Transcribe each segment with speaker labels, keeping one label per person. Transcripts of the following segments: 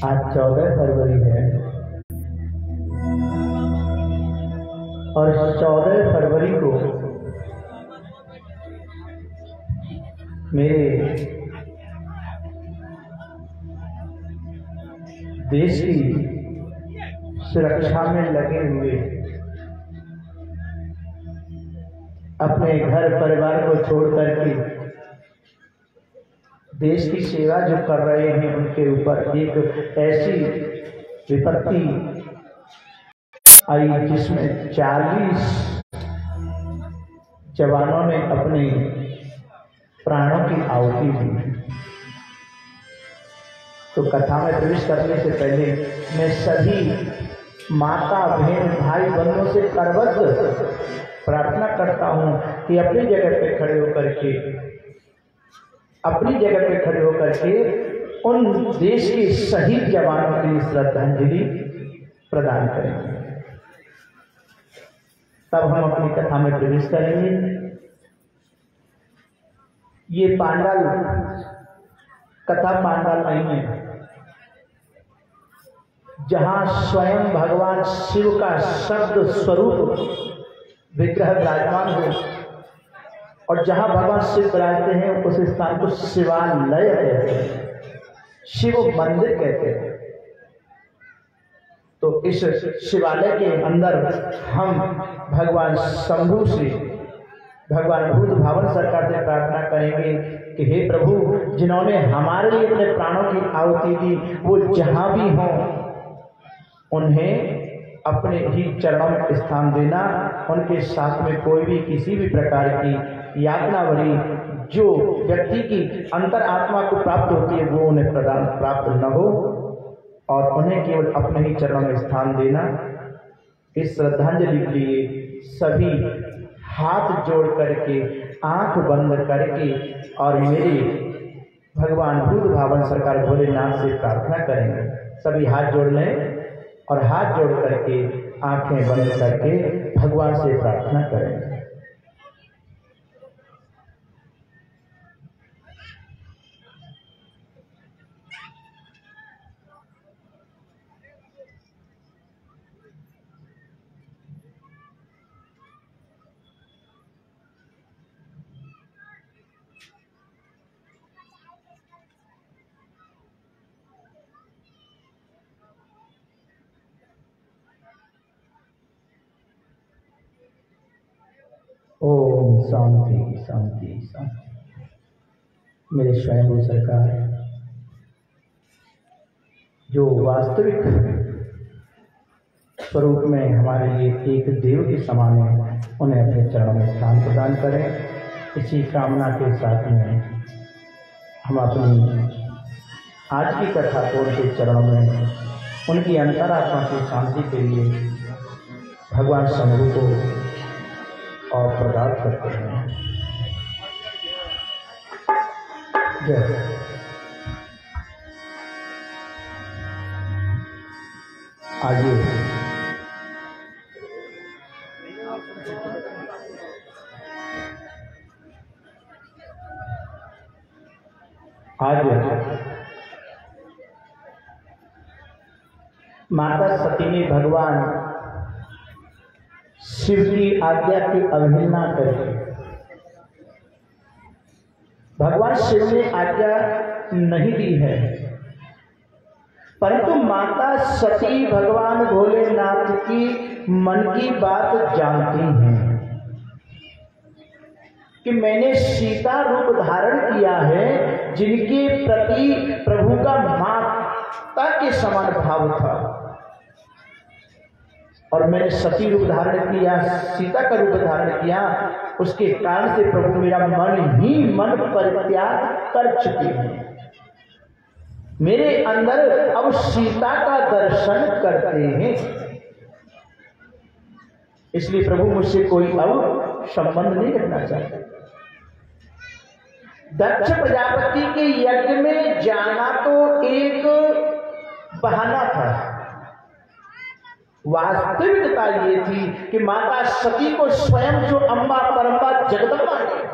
Speaker 1: आज 14 फरवरी है और 14 फरवरी को मेरे देश की सुरक्षा में लगे हुए अपने घर परिवार को छोड़ करके देश की सेवा जो कर रहे हैं उनके ऊपर एक ऐसी विपत्ति आई जिसमें 40 जवानों ने अपने प्राणों की आहुति दी। तो कथा में प्रवेश करने से पहले मैं सभी माता बहन भाई बंधुओं से करबद्ध प्रार्थना करता हूं कि अपनी जगह पे खड़े होकर के उन देश के शहीद जवानों के लिए श्रद्धांजलि प्रदान करेंगे। तब हम अपनी कथा में प्रवेश करेंगे। ये पांडाल कथा पांडाल नहीं है जहां स्वयं भगवान शिव का शब्द स्वरूप विग्रह विराजमान हो और जहां भगवान शिव विराजते हैं उस स्थान को शिवालय कहते हैं, शिव मंदिर कहते हैं। तो इस शिवालय के अंदर हम भगवान शंभु से भगवान भूत भावन सरकार से प्रार्थना करेंगे कि हे प्रभु, जिन्होंने हमारे लिए अपने प्राणों की आहुति दी वो जहां भी हों उन्हें अपने ही चरणों में स्थान देना। उनके साथ में कोई भी किसी भी प्रकार की यातना भरी जो व्यक्ति की अंतर आत्मा को प्राप्त होती है वो उन्हें प्राप्त न हो और उन्हें केवल अपने ही चरणों में स्थान देना। इस श्रद्धांजलि के लिए सभी हाथ जोड़ करके आंख बंद करके और मेरे भगवान भूत भावन सरकार भोलेनाथ से प्रार्थना करेंगे। सभी हाथ जोड़ लें और हाथ जोड़ करके आंखें बंद करके भगवान से प्रार्थना करें। ओम शांति शांति शांति। मेरे स्वयं सरकार जो वास्तविक स्वरूप में हमारे लिए एक देव के समान है, उन्हें अपने चरणों में स्थान प्रदान करें। इसी कामना के साथ में हम अपनी आज की कथा को उनके चरणों में उनकी अंतरात्मा की शांति के लिए भगवान शंभु को और प्रदान करते हैं। जय। आइए आज माता सती ने भगवान शिव की आज्ञा की अवहेलना करी। भगवान शिव ने आज्ञा नहीं दी है, परंतु माता सती भगवान भोलेनाथ की मन की बात जानती हैं कि मैंने सीता रूप धारण किया है, जिनके प्रति प्रभु का माता के समान भाव था। और मैंने सती रूप धारण किया, सीता का रूप धारण किया, उसके कारण से प्रभु मेरा मन ही मन परित्याग कर चुके हैं। मेरे अंदर अब सीता का दर्शन करते हैं, इसलिए प्रभु मुझसे कोई अब संबंध नहीं रखना चाहते। दक्ष प्रजापति के यज्ञ में जाना तो एक बहाना था, वास्तविकता ये थी कि माता सती को स्वयं जो अम्बा परम्बा जगदम्बा है,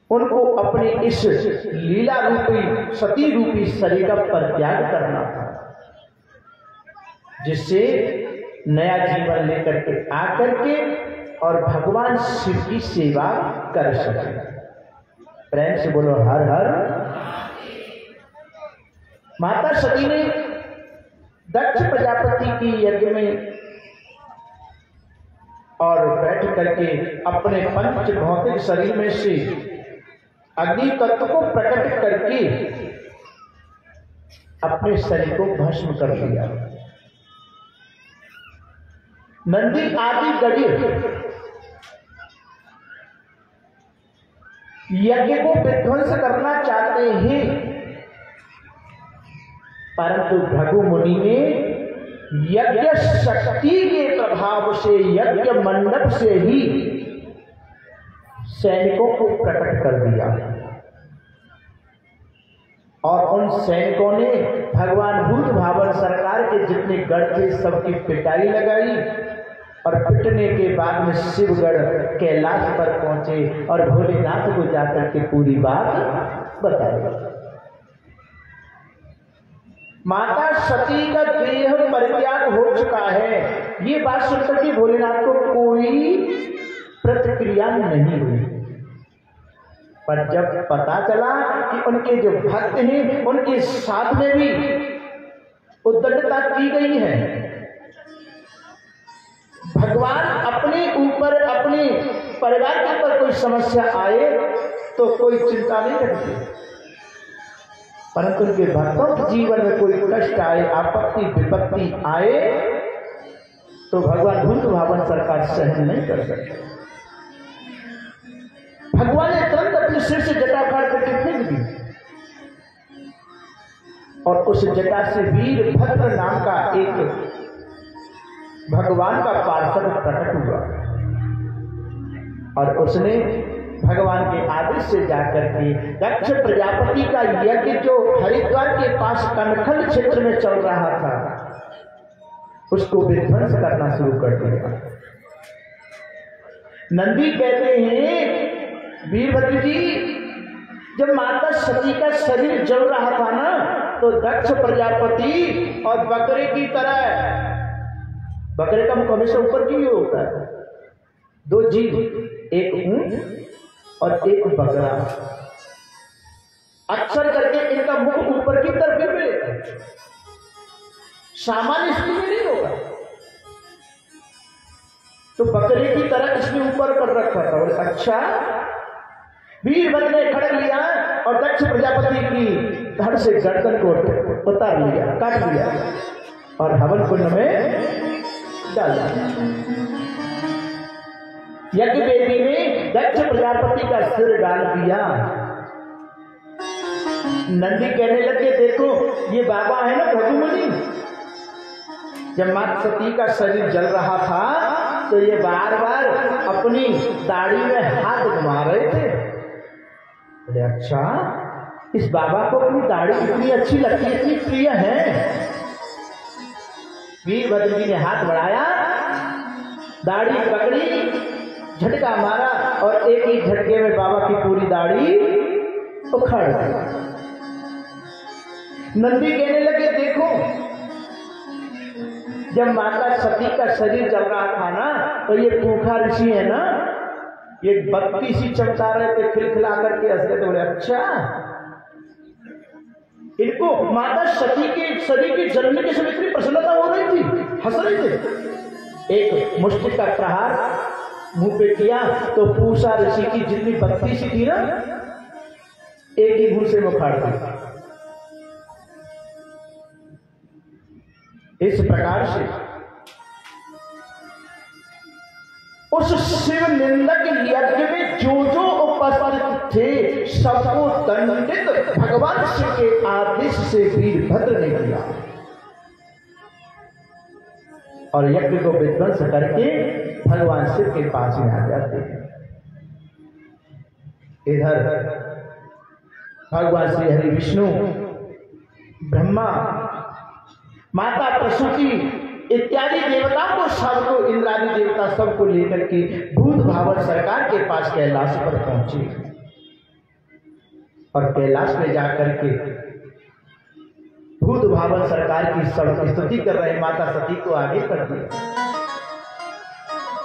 Speaker 1: उनको अपने इस लीला रूपी सती रूपी शरीर का परित्याग करना था, जिससे नया जीवन लेकर के आकर के और भगवान शिव की सेवा कर सके। प्रेम से बोलो हर हर। माता सती ने दक्ष प्रजापति की यज्ञ में और बैठ करके अपने पंच भौतिक शरीर में से अग्नि तत्व को प्रकट करके अपने शरीर को भस्म कर दिया। नंदी आदि गणित यज्ञ को विध्वंस करना चाहते हैं, परंतु भृगु मुनि ने यज्ञ शक्ति के प्रभाव से यज्ञ मंडप से ही सैनिकों को प्रकट कर दिया और उन सैनिकों ने भगवान भूत भावन सरकार के जितने गढ़ थे सबकी पिटाई लगाई और पिटने के बाद में शिवगढ़ कैलाश पर पहुंचे और भोलेनाथ को जाकर के पूरी बात बताई। माता सती का देह परित्याग हो चुका है, ये बात सुनकर के भोलेनाथ को कोई प्रतिक्रिया नहीं हुई, पर जब पता चला कि उनके जो भक्त हैं उनके साथ में भी उद्दंडता की गई है, भगवान अपने ऊपर अपने परिवार के ऊपर कोई समस्या आए तो कोई चिंता नहीं करते, परंतु उनके भक्तों के जीवन में कोई कष्ट आए, आपत्ति विपत्ति आए तो भगवान भूत भावन सरकार सहन नहीं कर सकते। भगवान ने तुरंत अपने सिर से जटा काट करके फेंक दी और उस जटा से वीरभद्र नाम का एक भगवान का पार्षद प्रकट हुआ और उसने भगवान के आदेश से जाकर के दक्ष प्रजापति का यज्ञ जो हरिद्वार के पास कनखल क्षेत्र में चल रहा था उसको विध्वंस करना शुरू कर दिया। नंदी कहते हैं वीरभद्र जी, जब माता सती का शरीर जल रहा था ना तो दक्ष प्रजापति और बकरे की तरह, बकरे का मुख हमेशा ऊपर की होता है, दो जीव, एक ऊंट और एक बकरा, अक्सर करके इनका मुख ऊपर की तरफ गिर, सामान्य स्थिति में नहीं होगा, तो बकरे की तरह इसने ऊपर कर रखा था। और अच्छा, वीरभद्र ने खड़क लिया और दक्ष प्रजापति की धड़ से गर्दन को उतार लिया, काट लिया और हवन कुंड में डाल दिया। यज्ञ वेदी में दक्ष प्रजापति का सिर डाल दिया। नंदी कहने लगे, देखो ये बाबा है ना भृगु मुनि, जब माता सती का शरीर जल रहा था तो ये बार बार अपनी दाढ़ी में हाथ घुमा रहे थे। बोले अच्छा, इस बाबा को अपनी दाढ़ी इतनी अच्छी लगती है, इतनी प्रिय है। वीरभद्र जी ने हाथ बढ़ाया, दाढ़ी पकड़ी, झटका मारा और एक ही झटके में बाबा की पूरी दाढ़ी उखड़ गई। नंदी कहने लगे, देखो जब माता सती का शरीर जल रहा था ना तो ये पूखा ऋषि है ना, ये बत्ती सी चमका रहे थे, खिलखिला करके हंसते थे। बोले अच्छा, इनको माता सती के शरीर के जलने के समय इतनी प्रसन्नता हो रही थी, हंस रहे थे। एक मुष्टि का प्रहार मुंह पे किया तो पूषा ऋषि की जितनी बत्ती सी थी ना, एक ही घूसे में उखाड़ दी। इस प्रकार से उस शिव निंदक यज्ञ में जो जो उपस्थित थे सबको दंडित भगवान शिव के आदेश से वीरभद्र ने किया और यज्ञ को विध्वंस करके भगवान शिव के पास में आ जाते हैं। इधर भगवान श्री हरि विष्णु, ब्रह्मा, माता प्रसूति इत्यादि देवताओं को, सबको, इंद्रादि देवता सबको लेकर के भूत भावन सरकार के पास कैलाश पर पहुंचे और कैलाश में जाकर के भूत भावन सरकार की सब स्तुति कर रहे। माता सती को आगे कर दिया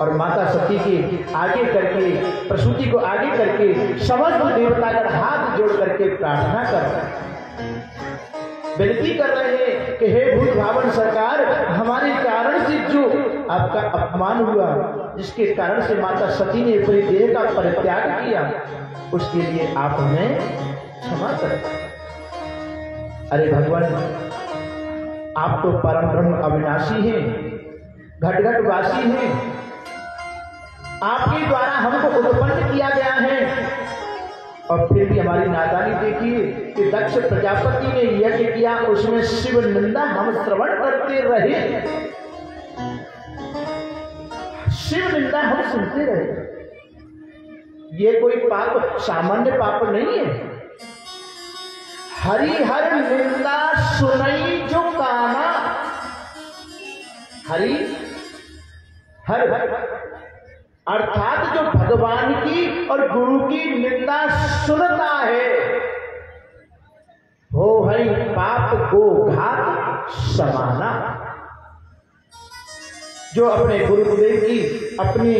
Speaker 1: और माता सती के आगे करके, प्रसूति को आगे करके समस्त देवतागण हाथ जोड़ करके प्रार्थना कर रहे हैं, विनती कर रहे हैं कि हे भूत भावन सरकार, हमारे कारण से जो आपका अपमान हुआ, जिसके कारण से माता सती ने अपनी देह का परित्याग किया, उसके लिए आप हमें क्षमा करें। अरे भगवान, आप तो परम ब्रह्म अविनाशी हैं, घट घट वासी हैं, आपके द्वारा हमको उत्पन्न किया गया है और फिर भी हमारी नादानी देखिए कि दक्ष प्रजापति ने यज्ञ किया, उसमें शिव निंदा हम श्रवण करते रहे, शिव निंदा हम सुनते रहे। ये कोई पाप, सामान्य पाप नहीं है। हरिहर निंदा सुनई जो काना, हरि हर अर्थात जो भगवान की और गुरु की निंदा सुनता है वो है पाप को घात समाना। जो अपने गुरुदेव की, अपने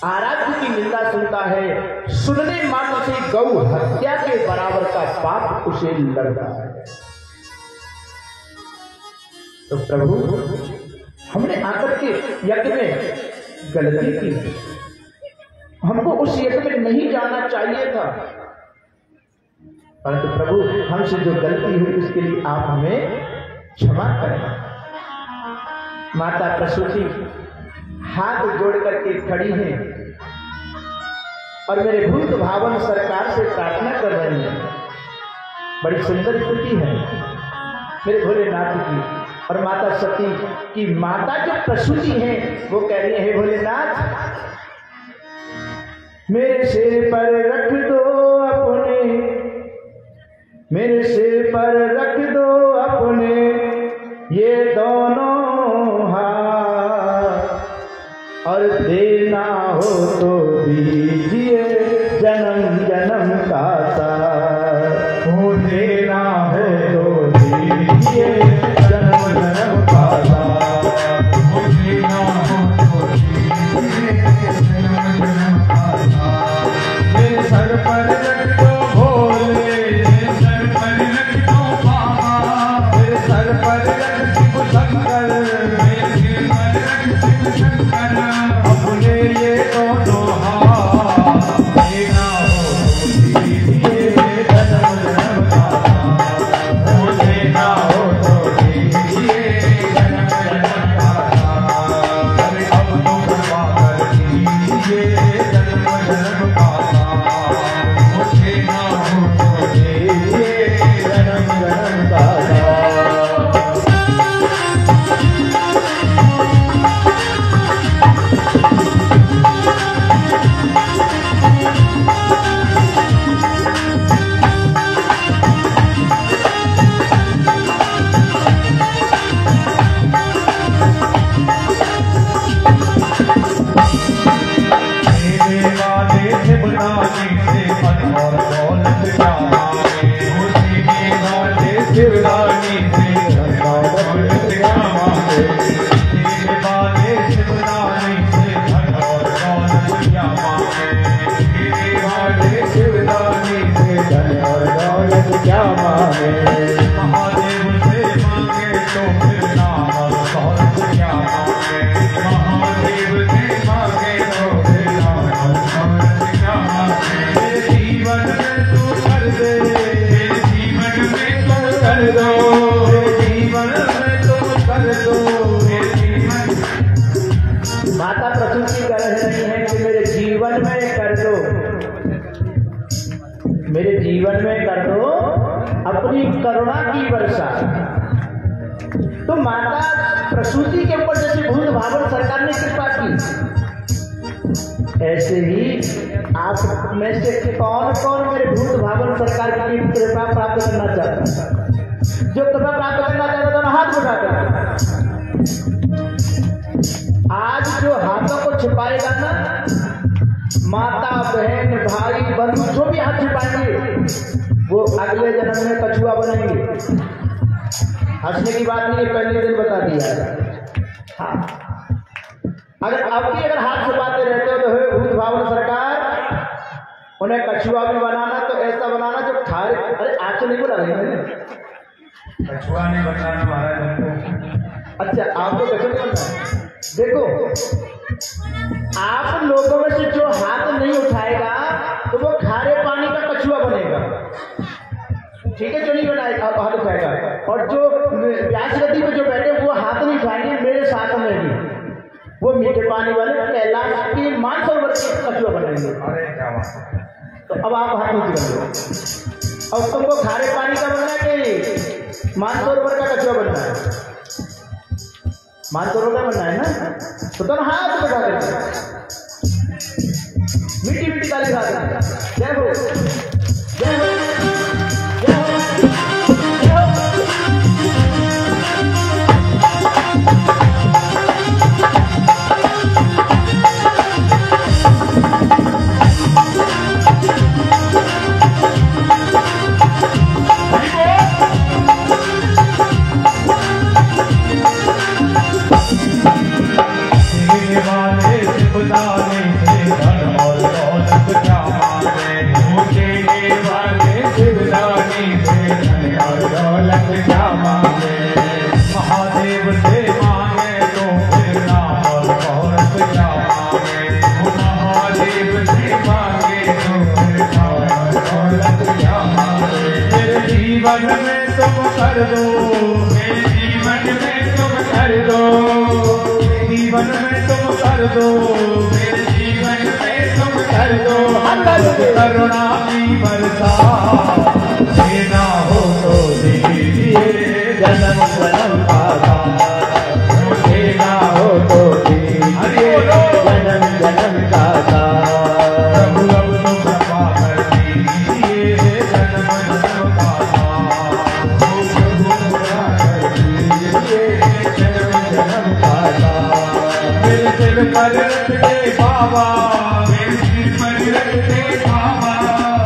Speaker 1: आराध्य की निंदा सुनता है, सुनने मात्र से गौ हत्या के बराबर का पाप उसे लगता है। तो प्रभु, हमने आकर के यज्ञ में गलती की, हमको उस यज्ञ में नहीं जाना चाहिए था, परंतु प्रभु हमसे जो गलती हुई उसके लिए आप हमें क्षमा करें। माता प्रसूति हाथ जोड़ करके खड़ी हैं और मेरे भूत भावन सरकार से प्रार्थना कर रही हैं। बड़ी सुंदर स्थिति है मेरे भोलेनाथ की। और माता सती की माता जो प्रसूति है वो कह रही है, हे भोलेनाथ, मेरे सिर पर रख दो अपने, मेरे सिर पर रख दो अपने ये दोनों हाथ और देना हो तो दीजिए जन्म जन्म का साथ, हो देना हो तो दीजिए जन्म जन्म का साथ, हो देना हो तो दीजिए जन्म जन्म का साथ। मेरे सर पर रख दो भोले, मेरे सर पर रख दो बाबा, मेरे सर पर रख शिव शंकर, मेरे सिर पर रख शिव शंकर, अपने ये दोनों हाथ देना हो तो दीजिए जन्म जन्म का साथ, हो देना हो तो दीजिए जन्म जन्म का साथ। अरे अब तो कृपा कर दीजिए जन्म जन्म का साथ, हो देना हो तो दीजिए जन्म जन्म का साथ। मेरे वाले शिवरानी से मन और दौलत क्या मांगे, उसी वाले शिवरानी से धन और दौलत क्या मांगे, मेरे वाले शिवरानी से धन और दौलत क्या मांगे, मेरे वाले शिवरानी से धन और दौलत क्या मांगे। महादेव से मांगे तो फिर नाम और दौलत क्या मांगे, महादेव से मांगे तो फिर नाम और दौलत क्या मांगे। मेरे जीवन में तू कर दे, मेरे जीवन में तू कर दो, मेरे जीवन में तू कर दो, मेरे जीवन माता प्रसूति कर रही है कि मेरे जीवन में कर दो, मेरे जीवन में कर दो अपनी करुणा की वर्षा। तो माता प्रसूति के ऊपर जैसे भूत भावन सरकार ने कृपा की, ऐसे ही आप में से कौन कौन मेरे भूत भावन सरकार की कृपा प्राप्त करना चाहता है? जो कृपा प्राप्त करना चाहता है तो हाथ उठाकर। आज जो हाथों को छिपाएगा ना, माता बहन भाई बंधु जो भी हाथ छिपाएंगे वो अगले जन्म में कछुआ बनेंगे। हंसने की बात नहीं है, पहले दिन बता दिया। हाँ, अगर अगर हाथ छुपाते रहते हो तो भूत भावन सरकार उन्हें कछुआ भी बनाना, तो ऐसा बनाना जो खारे। अरे आज तो नहीं बोला
Speaker 2: कछुआ नहीं बनाना महाराज।
Speaker 1: अच्छा, आपको कछुआ नहीं बनना। देखो, आप लोगों में से जो हाथ नहीं उठाएगा तो वो खारे पानी का कछुआ बनेगा, ठीक है? जो नहीं बनाएगा हाथ उठाएगा, और जो व्यास गद्दी पे जो बैठे वो हाथ नहीं उठाएंगे मेरे साथ में भी, वो मीठे पानी वाले कैलाश की मानसरोवर के कछुआ बनेंगे।
Speaker 2: अरे क्या बात।
Speaker 1: तो अब आप हाथ ऊंचे कर लो। और तुमको खारे पानी का बनना है कि मानसरोवर का कछुआ बनना है? मानसरोवर का बनना है ना, तो तुम हाथ उठा कर मीठी मीठी ताली खा दें। जय हो, जय हो, जय हो, जय हो।
Speaker 2: महादेव से मांगे तो फिर नाम और औरत क्या मांगे। महादेव से मांगे तो फिर नाम और औरत क्या मांगे। मेरे जीवन में तुम कर दो, मेरे जीवन में तुम कर दो, जीवन में तुम कर दो, मेरे जीवन में तुम कर दो। करुणा की वर्षा देना हो तो दीजिए, जन्म जन्म का देना हो तो दीजिए, जन्म जन्म का प्रभु अब तो कृपा कर दीजिए, जन्म जन्म का प्रभु कृपा कर दीजिए, जन्म जन्म का। मेरे सिर पर रख दे बाबा, मेरे सिर पर रख दे बाबा,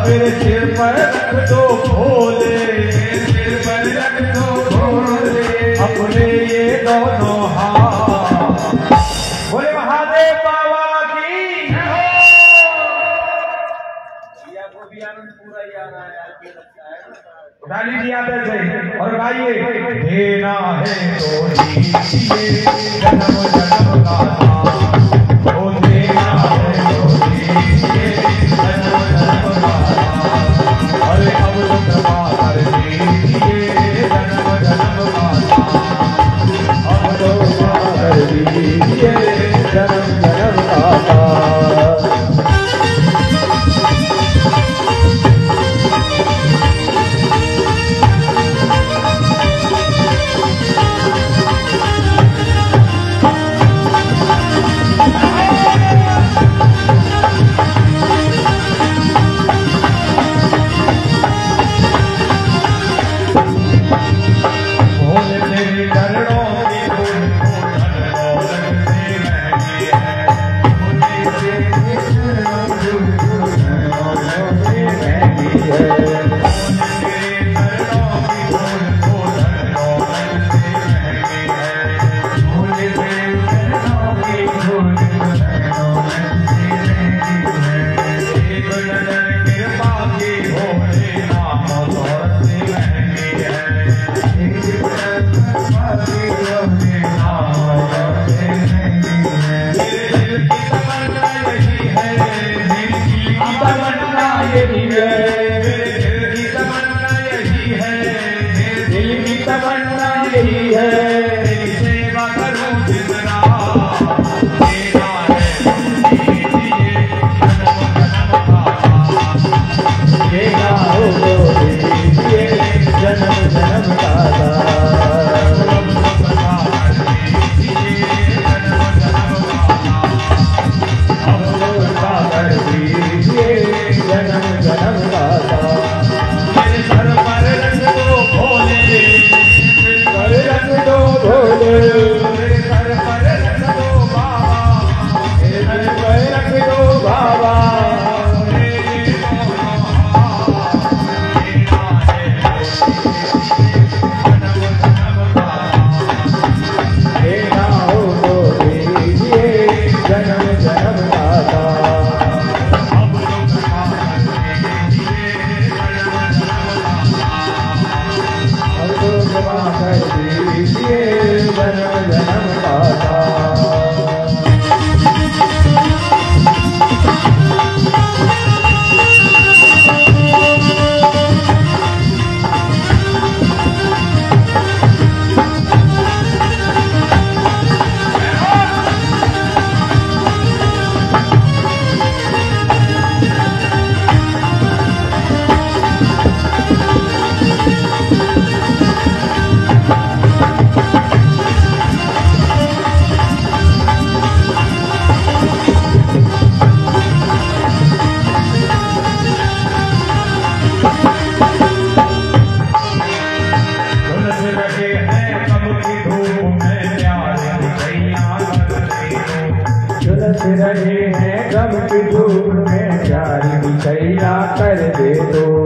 Speaker 2: मेरे सिर पर रख दो भोले, मेरे सिर पर रख दो भोले अपने ये दोनों हाथ। बोले महादेव बाबा की पूरा ही आ रहा है, उठा लीजिए आप ऐसे और गाइए। देना है तो दीजिए, जन्म जन्म का ओ देना है तो दीजिए, जन्म जन्म का। अरे अब तो कृपा कर दीजिए, जन्म जन्म का। अब तो कृपा कर दीजिए, जन्म जन्म का। तरस रहे हैं गम की धूप में, प्यार की कैया कर दे दो।